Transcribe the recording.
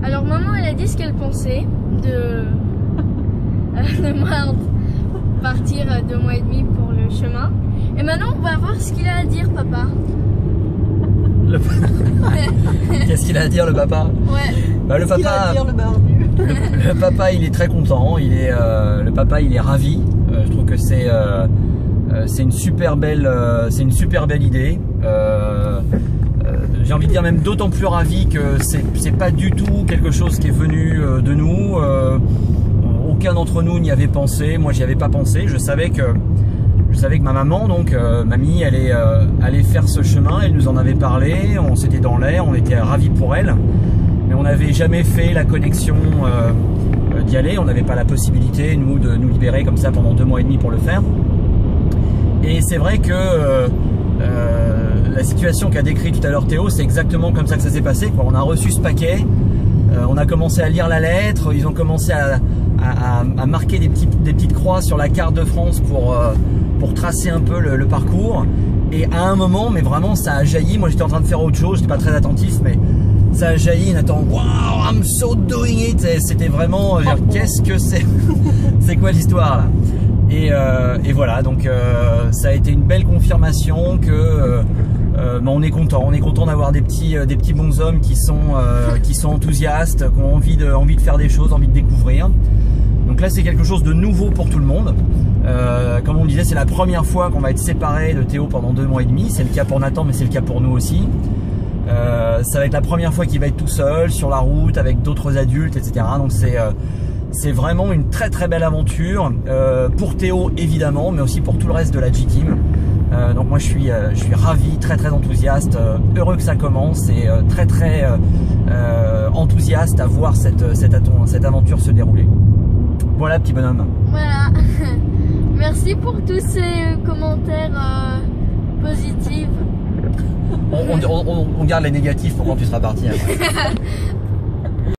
Alors maman, elle a dit ce qu'elle pensait de moi partir 2 mois et demi pour le chemin. Et maintenant, on va voir ce qu'il a à dire, papa. Qu'est-ce qu'il a à dire, le papa? Ouais. Bah, le papa, le papa, il est très content. Le papa, il est ravi. Je trouve que c'est une super belle idée. J'ai envie de dire même d'autant plus ravi que c'est pas du tout quelque chose qui est venu de nous. Aucun d'entre nous n'y avait pensé. Moi, j'y avais pas pensé. Je savais que ma maman, donc mamie, allait faire ce chemin. Elle nous en avait parlé. On s'était dans l'air. On était ravis pour elle. Mais on n'avait jamais fait la connexion d'y aller. On n'avait pas la possibilité, nous, de nous libérer comme ça pendant 2 mois et demi pour le faire. Et c'est vrai que la situation qu'a décrit tout à l'heure Théo, c'est exactement comme ça que ça s'est passé, quoi. On a reçu ce paquet, on a commencé à lire la lettre, ils ont commencé à marquer des petites croix sur la carte de France pour tracer un peu le parcours. Et à un moment, mais vraiment, ça a jailli. Moi, j'étais en train de faire autre chose, j'étais pas très attentif, mais ça a jailli. Nathan, wow, I'm so doing it. C'était vraiment, qu'est-ce que c'est? C'est quoi l'histoire là? Et voilà, donc ça a été une belle confirmation que on est content d'avoir des petits bonshommes qui sont enthousiastes, qui ont envie de faire des choses, envie de découvrir. Donc là, c'est quelque chose de nouveau pour tout le monde. Comme on le disait, c'est la première fois qu'on va être séparés de Théo pendant 2 mois et demi. C'est le cas pour Nathan, mais c'est le cas pour nous aussi. Ça va être la première fois qu'il va être tout seul sur la route avec d'autres adultes, etc. Donc c'est vraiment une très très belle aventure pour Théo évidemment, mais aussi pour tout le reste de la G-Team. Donc moi je suis ravi, très très enthousiaste, heureux que ça commence et très très enthousiaste à voir cette aventure se dérouler. Voilà, petit bonhomme. Voilà. Merci pour tous ces commentaires positifs. On garde les négatifs pour quand tu seras parti après.